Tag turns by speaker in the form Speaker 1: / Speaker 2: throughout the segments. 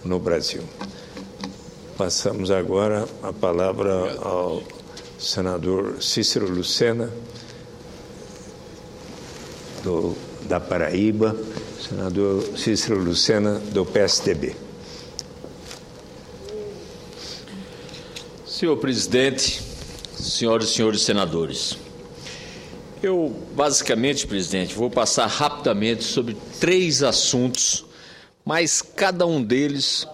Speaker 1: no Brasil. Passamos agora a palavra ao senador Cícero Lucena, da Paraíba, senador Cícero Lucena, do PSDB.
Speaker 2: Senhor presidente, senhoras e senhores senadores, eu basicamente, presidente, vou passar rapidamente sobre 3 assuntos, mas cada um deles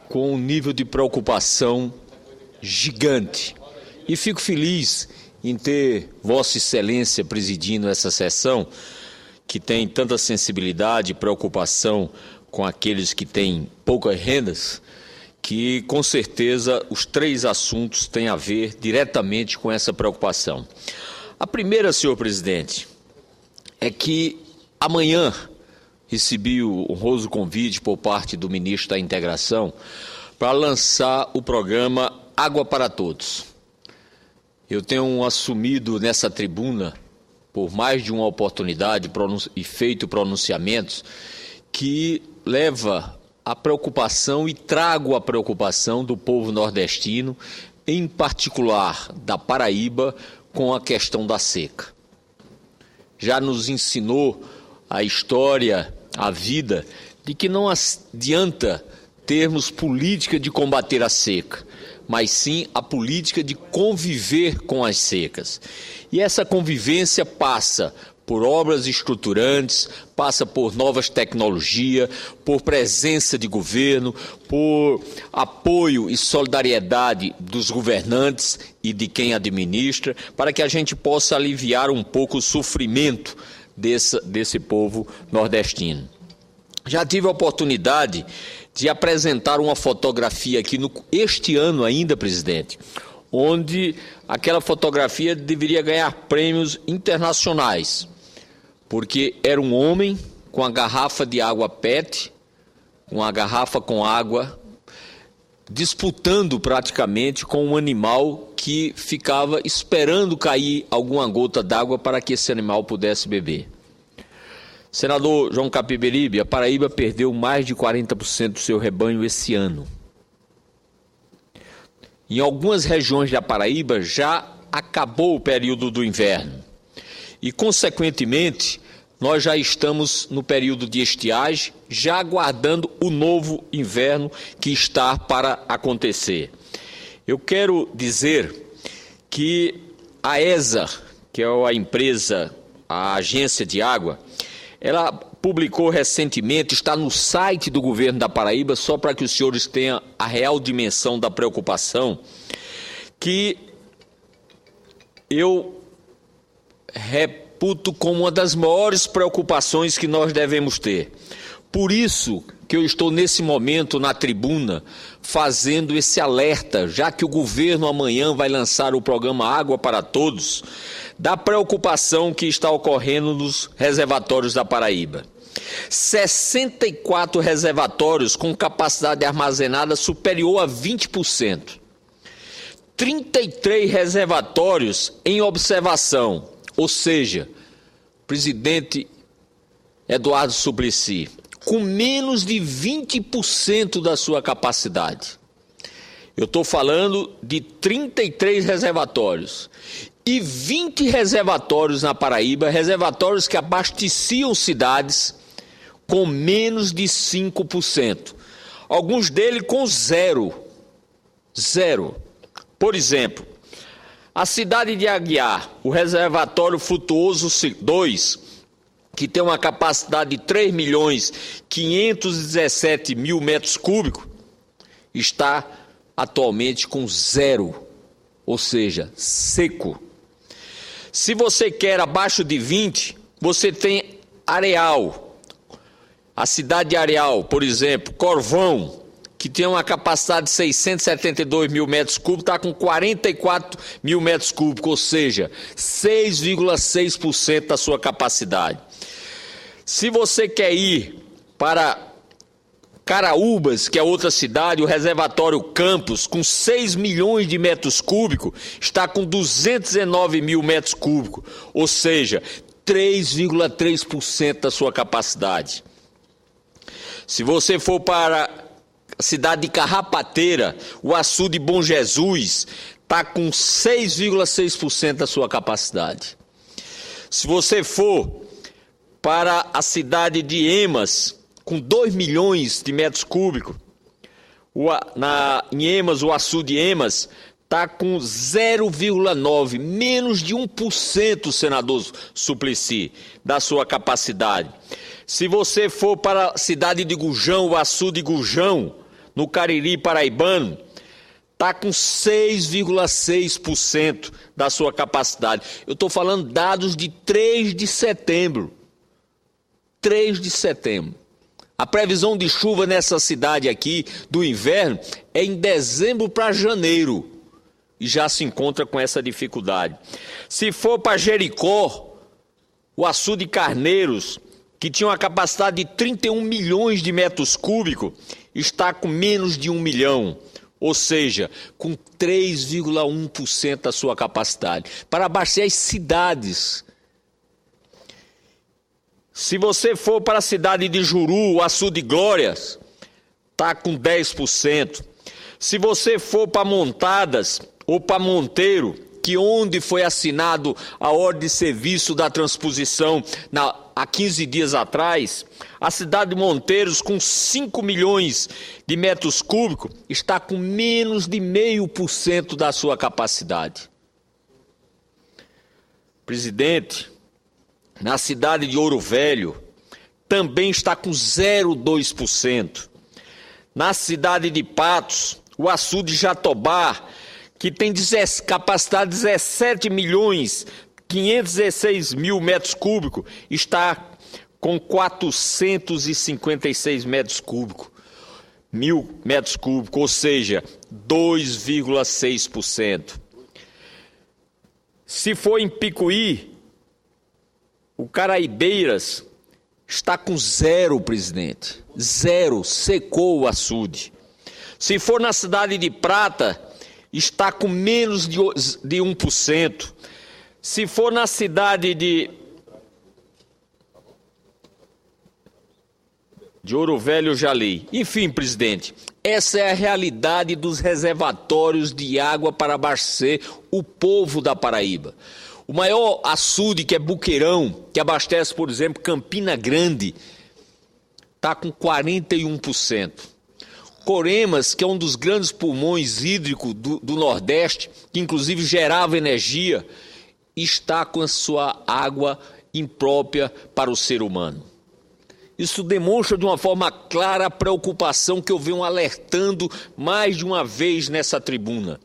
Speaker 2: com um nível de preocupação gigante. E fico feliz em ter Vossa Excelência presidindo essa sessão, que tem tanta sensibilidade e preocupação com aqueles que têm poucas rendas, que com certeza os 3 assuntos têm a ver diretamente com essa preocupação. A primeira, senhor presidente, é que amanhã recebi o honroso convite por parte do ministro da Integração para lançar o programa Água para Todos. Eu tenho assumido nessa tribuna, por mais de uma oportunidade, e feito pronunciamentos que leva a preocupação e trago a preocupação do povo nordestino, em particular da Paraíba, com a questão da seca. Já nos ensinou a história, a vida, de que não adianta termos política de combater a seca, mas sim a política de conviver com as secas. E essa convivência passa por obras estruturantes, passa por novas tecnologias, por presença de governo, por apoio e solidariedade dos governantes e de quem administra, para que a gente possa aliviar um pouco o sofrimento desse povo nordestino. Já tive a oportunidade de apresentar uma fotografia aqui este ano ainda, presidente, onde aquela fotografia deveria ganhar prêmios internacionais, porque era um homem com a garrafa de água PET, com a garrafa com água, disputando praticamente com um animal que ficava esperando cair alguma gota d'água para que esse animal pudesse beber. Senador João Capiberibe, a Paraíba perdeu mais de 40% do seu rebanho esse ano. Em algumas regiões da Paraíba já acabou o período do inverno e, consequentemente, nós já estamos no período de estiagem, já aguardando o novo inverno que está para acontecer. Eu quero dizer que a ESA, que é a empresa, a agência de água, ela publicou recentemente, está no site do governo da Paraíba, só para que os senhores tenham a real dimensão da preocupação, que eu reputo como uma das maiores preocupações que nós devemos ter. Por isso que eu estou nesse momento na tribuna fazendo esse alerta, já que o governo amanhã vai lançar o programa Água para Todos, da preocupação que está ocorrendo nos reservatórios da Paraíba. 64 reservatórios com capacidade armazenada superior a 20%. 33 reservatórios em observação, ou seja, presidente Eduardo Suplicy, com menos de 20% da sua capacidade. Eu estou falando de 33 reservatórios e 20 reservatórios na Paraíba, reservatórios que abasteciam cidades com menos de 5%. Alguns deles com zero. Por exemplo, a cidade de Aguiar, o reservatório Frutuoso 2, que tem uma capacidade de 3.517.000 metros cúbicos, está atualmente com zero, ou seja, seco. Se você quer abaixo de 20, você tem Areal. A cidade de Areal, por exemplo, Corvão, que tem uma capacidade de 672.000 metros cúbicos, está com 44.000 metros cúbicos, ou seja, 6,6% da sua capacidade. Se você quer ir para Caraúbas, que é outra cidade, o reservatório Campos, com 6 milhões de metros cúbicos, está com 219.000 metros cúbicos, ou seja, 3,3% da sua capacidade. Se você for para a cidade de Carrapateira, o açude Bom Jesus está com 6,6% da sua capacidade. Se você for para a cidade de Emas, com 2 milhões de metros cúbicos, em Emas, o açude Emas está com 0,9%, menos de 1%, senador Suplicy, da sua capacidade. Se você for para a cidade de Gujão, o açude Gujão, no Cariri paraibano, está com 6,6% da sua capacidade. Eu estou falando dados de 3 de setembro. 3 de setembro. A previsão de chuva nessa cidade aqui, do inverno, é em dezembro para janeiro. E já se encontra com essa dificuldade. Se for para Jericó, o açude Carneiros, que tinha uma capacidade de 31 milhões de metros cúbicos, está com menos de 1 milhão. Ou seja, com 3,1% da sua capacidade. Para abastecer as cidades. Se você for para a cidade de Juru, o açude Glórias, está com 10%. Se você for para Montadas ou para Monteiro, que onde foi assinado a ordem de serviço da transposição há 15 dias atrás, a cidade de Monteiros, com 5 milhões de metros cúbicos, está com menos de 0,5% da sua capacidade. Presidente, na cidade de Ouro Velho, também está com 0,2%. Na cidade de Patos, o açude Jatobá, que tem capacidade de 17 milhões 516 mil metros cúbicos, está com 456 metros cúbicos, ou seja, 2,6%. Se for em Picuí, o Caraibeiras está com 0, presidente. 0, secou o açude. Se for na cidade de Prata, está com menos de 1%. Se for na cidade de Ouro Velho, eu já li. Enfim, presidente, essa é a realidade dos reservatórios de água para abastecer o povo da Paraíba. O maior açude, que é Buqueirão, que abastece, por exemplo, Campina Grande, está com 41%. Coremas, que é um dos grandes pulmões hídricos do Nordeste, que inclusive gerava energia, está com a sua água imprópria para o ser humano. Isso demonstra de uma forma clara a preocupação que eu venho alertando mais de uma vez nessa tribuna.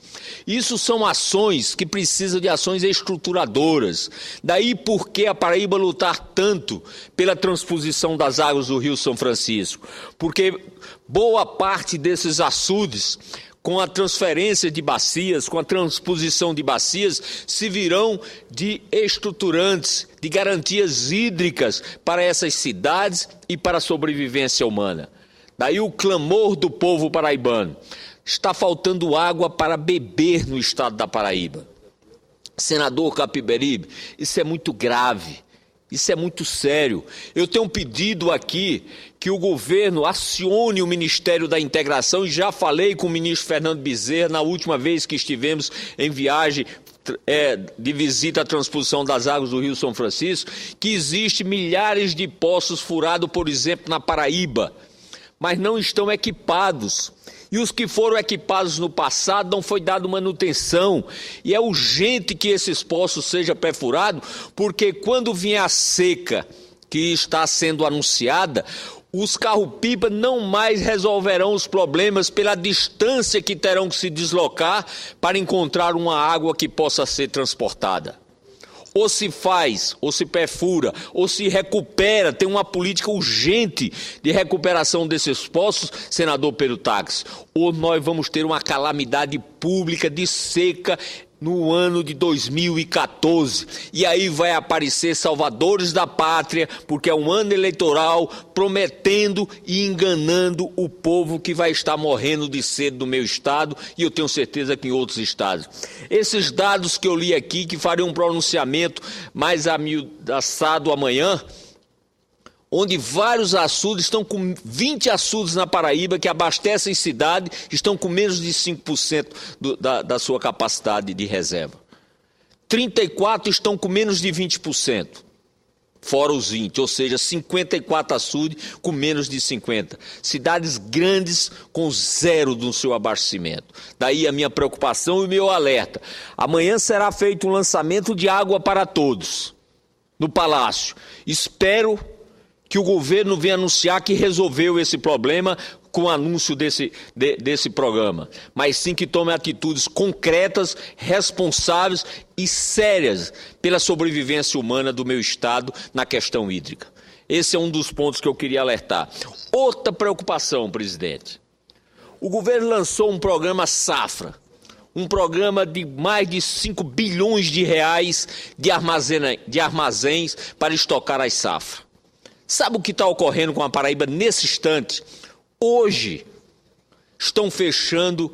Speaker 2: Isso são ações que precisam de ações estruturadoras. Daí por que a Paraíba lutar tanto pela transposição das águas do Rio São Francisco? Porque boa parte desses açudes, com a transferência de bacias, com a transposição de bacias, se virão de estruturantes, de garantias hídricas para essas cidades e para a sobrevivência humana. Daí o clamor do povo paraibano. Está faltando água para beber no estado da Paraíba. Senador Capiberibe, isso é muito grave. Isso é muito sério. Eu tenho um pedido aqui que o governo acione o Ministério da Integração, e já falei com o ministro Fernando Bezerra na última vez que estivemos em viagem de visita à transposição das águas do Rio São Francisco, que existe milhares de poços furados, por exemplo, na Paraíba, mas não estão equipados. E os que foram equipados no passado não foi dado manutenção. E é urgente que esses poços sejam perfurados, porque quando vier a seca que está sendo anunciada, os carro-pipa não mais resolverão os problemas pela distância que terão que se deslocar para encontrar uma água que possa ser transportada. Ou se faz, ou se perfura, ou se recupera, tem uma política urgente de recuperação desses poços, senador Pedro Táxi, ou nós vamos ter uma calamidade pública de seca no ano de 2014. E aí vai aparecer salvadores da pátria, porque é um ano eleitoral, prometendo e enganando o povo que vai estar morrendo de sede no meu estado, e eu tenho certeza que em outros estados. Esses dados que eu li aqui, que farei um pronunciamento mais amiudaçado amanhã, onde vários açudes estão com 20 açudes na Paraíba que abastecem cidade, estão com menos de 5% da sua capacidade de reserva. 34 estão com menos de 20%, fora os 20, ou seja, 54 açudes com menos de 50. Cidades grandes com zero do seu abastecimento. Daí a minha preocupação e o meu alerta. Amanhã será feito um lançamento de água para todos no Palácio. Espero que o governo venha anunciar que resolveu esse problema com o anúncio desse programa, mas sim que tome atitudes concretas, responsáveis e sérias pela sobrevivência humana do meu estado na questão hídrica. Esse é um dos pontos que eu queria alertar. Outra preocupação, presidente. O governo lançou um programa Safra, um programa de mais de 5 bilhões de reais de armazéns para estocar as safras. Sabe o que está ocorrendo com a Paraíba nesse instante? Hoje estão fechando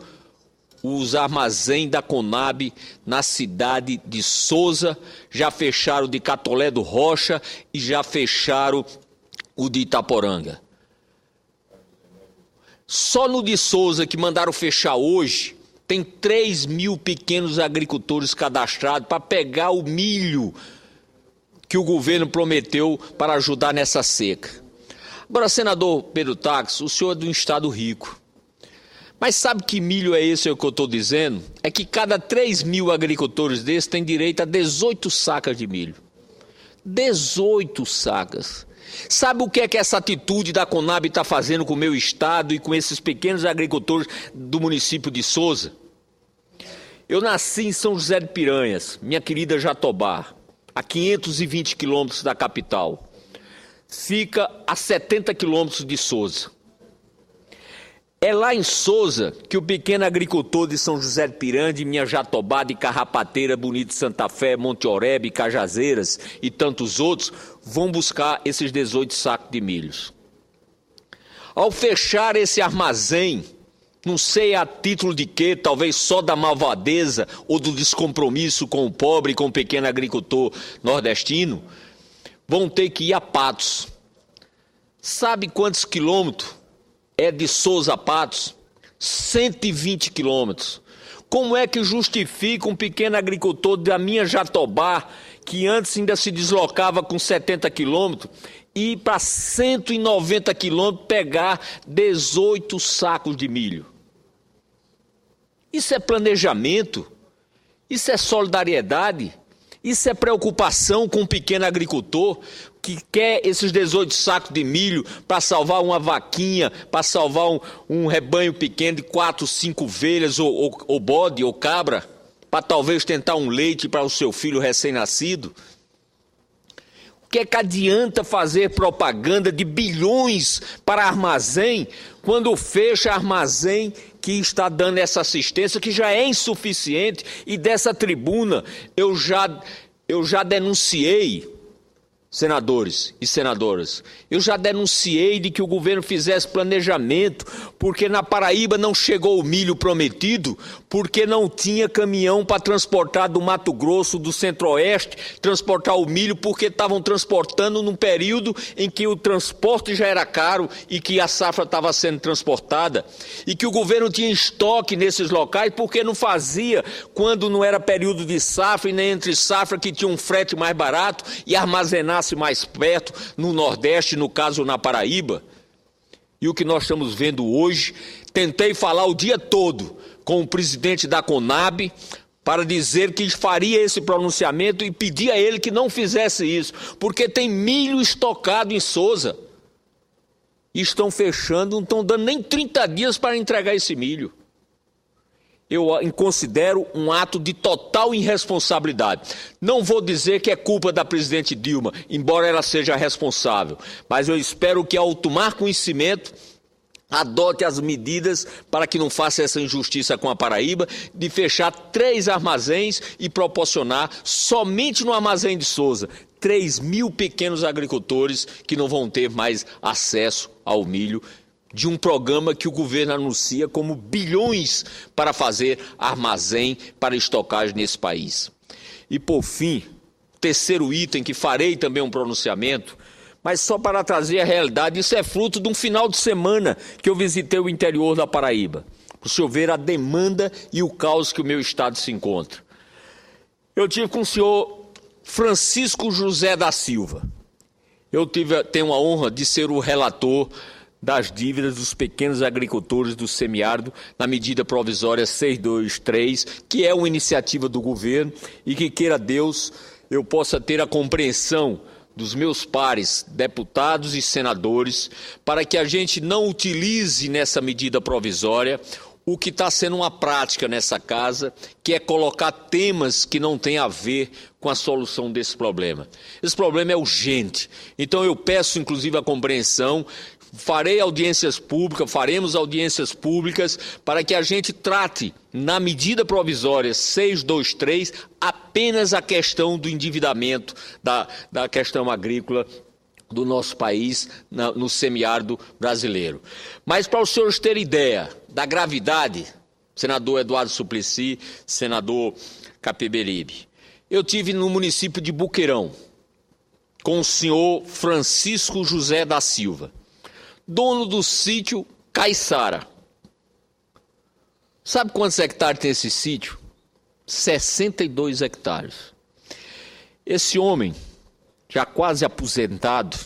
Speaker 2: os armazéns da Conab na cidade de Souza, já fecharam o de Catolé do Rocha e já fecharam o de Itaporanga. Só no de Souza, que mandaram fechar hoje, tem 3 mil pequenos agricultores cadastrados para pegar o milho que o governo prometeu para ajudar nessa seca. Agora, senador Pedro Táxi, o senhor é de um estado rico. Mas sabe que milho é esse que eu estou dizendo? É que cada 3 mil agricultores desses têm direito a 18 sacas de milho. 18 sacas. Sabe o que é que essa atitude da Conab está fazendo com o meu estado e com esses pequenos agricultores do município de Souza? Eu nasci em São José de Piranhas, minha querida Jatobá, a 520 quilômetros da capital. Fica a 70 quilômetros de Souza. É lá em Souza que o pequeno agricultor de São José de Piranha, de minha Jatobá, de Carrapateira, Bonito de Santa Fé, Monte Oreb, Cajazeiras e tantos outros, vão buscar esses 18 sacos de milhos. Ao fechar esse armazém, não sei a título de quê, talvez só da malvadeza ou do descompromisso com o pobre e com o pequeno agricultor nordestino, vão ter que ir a Patos. Sabe quantos quilômetros é de Souza a Patos? 120 quilômetros. Como é que justifica um pequeno agricultor da minha Jatobá, que antes ainda se deslocava com 70 quilômetros, ir para 190 quilômetros pegar 18 sacos de milho? Isso é planejamento? Isso é solidariedade? Isso é preocupação com o pequeno agricultor que quer esses 18 sacos de milho para salvar uma vaquinha, para salvar um rebanho pequeno de 4, 5 ovelhas ou bode ou cabra, para talvez tentar um leite para o seu filho recém-nascido? O que é que adianta fazer propaganda de bilhões para armazém quando fecha armazém que está dando essa assistência que já é insuficiente? E dessa tribuna eu já denunciei, senadores e senadoras, eu já denunciei de que o governo fizesse planejamento, porque na Paraíba não chegou o milho prometido, porque não tinha caminhão para transportar do Mato Grosso, do Centro-Oeste, transportar o milho, porque estavam transportando num período em que o transporte já era caro e que a safra estava sendo transportada, e que o governo tinha estoque nesses locais, porque não fazia quando não era período de safra e nem entre safra, que tinha um frete mais barato e armazenasse mais perto, no Nordeste, no caso na Paraíba. E o que nós estamos vendo hoje, tentei falar o dia todo com o presidente da Conab para dizer que faria esse pronunciamento e pedir a ele que não fizesse isso, porque tem milho estocado em Souza. E estão fechando, não estão dando nem 30 dias para entregar esse milho. Eu considero um ato de total irresponsabilidade. Não vou dizer que é culpa da presidente Dilma, embora ela seja responsável, mas eu espero que, ao tomar conhecimento, adote as medidas para que não faça essa injustiça com a Paraíba, de fechar 3 armazéns e proporcionar, somente no armazém de Souza, 3 mil pequenos agricultores que não vão ter mais acesso ao milho, de um programa que o governo anuncia como bilhões para fazer armazém para estocagem nesse país. E por fim, terceiro item, que farei também um pronunciamento, Mas só para trazer a realidade, isso é fruto de um final de semana que eu visitei o interior da Paraíba, para o senhor ver a demanda e o caos que o meu estado se encontra. Eu tive com o senhor Francisco José da Silva. Tenho a honra de ser o relator das dívidas dos pequenos agricultores do semiárido na medida provisória 623, que é uma iniciativa do governo e que, queira Deus, eu possa ter a compreensão dos meus pares, deputados e senadores, para que a gente não utilize nessa medida provisória o que está sendo uma prática nessa casa, que é colocar temas que não têm a ver com a solução desse problema. Esse problema é urgente, então eu peço inclusive a compreensão, faremos audiências públicas para que a gente trate na medida provisória 623 apenas a questão do endividamento da questão agrícola do nosso país no semiárido brasileiro. Mas para os senhores terem ideia da gravidade, senador Eduardo Suplicy, senador Capiberibe, eu tive no município de Buqueirão com o senhor Francisco José da Silva, dono do sítio Caiçara. Sabe quantos hectares tem esse sítio? 62 hectares. Esse homem, já quase aposentado,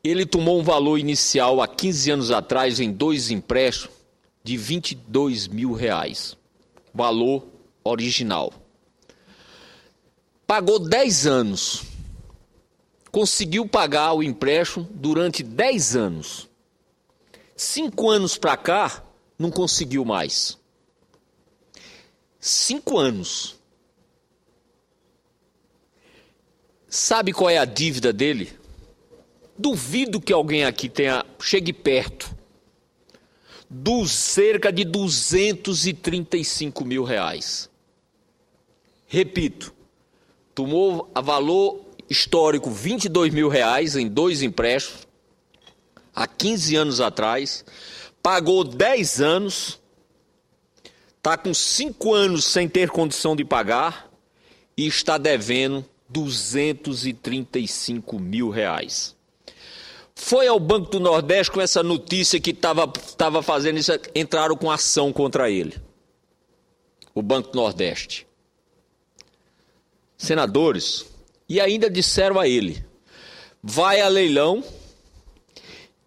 Speaker 2: ele tomou um valor inicial há 15 anos atrás em 2 empréstimos de R$22 mil, valor original. Pagou 10 anos, conseguiu pagar o empréstimo durante 10 anos. 5 anos para cá, não conseguiu mais. 5 anos. Sabe qual é a dívida dele? Duvido que alguém aqui chegue perto. Cerca de R$235 mil. Repito, tomou a valor histórico R$22 mil em 2 empréstimos, há 15 anos atrás, pagou 10 anos, está com 5 anos sem ter condição de pagar e está devendo R$235 mil. Foi ao Banco do Nordeste com essa notícia que estava fazendo isso, entraram com ação contra ele. O Banco do Nordeste. Senadores, e ainda disseram a ele, vai a leilão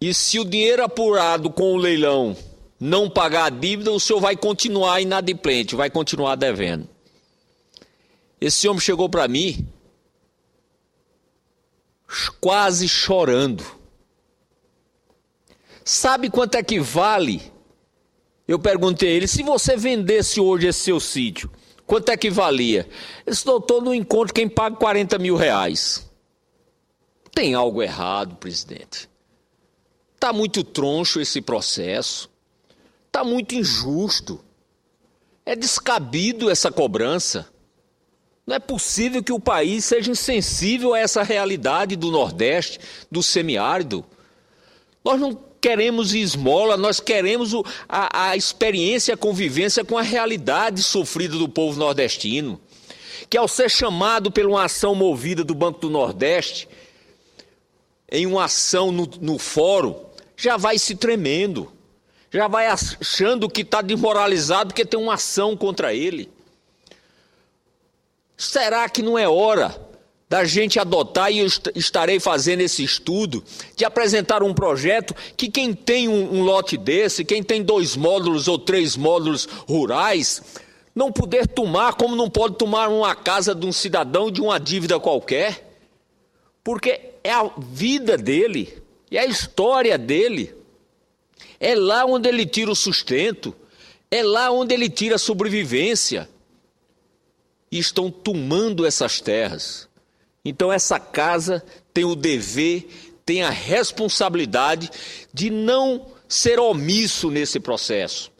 Speaker 2: e se o dinheiro apurado com o leilão não pagar a dívida, o senhor vai continuar inadimplente, vai continuar devendo. Esse homem chegou para mim quase chorando. Sabe quanto é que vale? Eu perguntei a ele, se você vendesse hoje esse seu sítio, quanto é que valia? Ele disse, doutor, não encontro quem pague R$40 mil. Tem algo errado, presidente. Está muito troncho esse processo. Está muito injusto. É descabido essa cobrança. Não é possível que o país seja insensível a essa realidade do Nordeste, do semiárido. Nós não queremos esmola, nós queremos a experiência, a convivência com a realidade sofrida do povo nordestino, que ao ser chamado por uma ação movida do Banco do Nordeste, em uma ação no fórum, já vai se tremendo, já vai achando que está desmoralizado porque tem uma ação contra ele. Será que não é hora da gente adotar, e eu estarei fazendo esse estudo, de apresentar um projeto que quem tem um lote desse, quem tem 2 módulos ou 3 módulos rurais, não poder tomar, como não pode tomar uma casa de um cidadão de uma dívida qualquer, porque é a vida dele, é a história dele, é lá onde ele tira o sustento, é lá onde ele tira a sobrevivência, e estão tomando essas terras. Então essa casa tem o dever, tem a responsabilidade de não ser omisso nesse processo,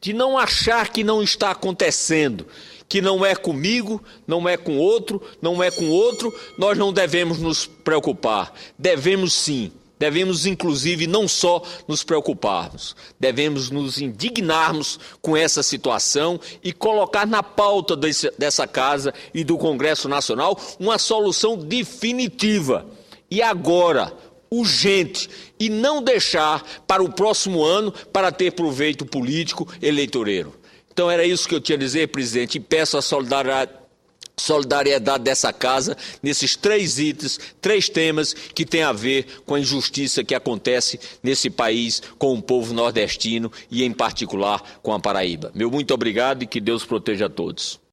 Speaker 2: de não achar que não está acontecendo, que não é comigo, não é com outro, não é com outro, nós não devemos nos preocupar. Devemos sim, devemos inclusive não só nos preocuparmos, devemos nos indignarmos com essa situação e colocar na pauta dessa casa e do Congresso Nacional uma solução definitiva e agora, urgente, e não deixar para o próximo ano para ter proveito político eleitoreiro. Então era isso que eu tinha a dizer, presidente, e peço a solidariedade dessa casa nesses 3 itens, 3 temas que têm a ver com a injustiça que acontece nesse país com o povo nordestino e, em particular, com a Paraíba. Meu muito obrigado e que Deus proteja a todos.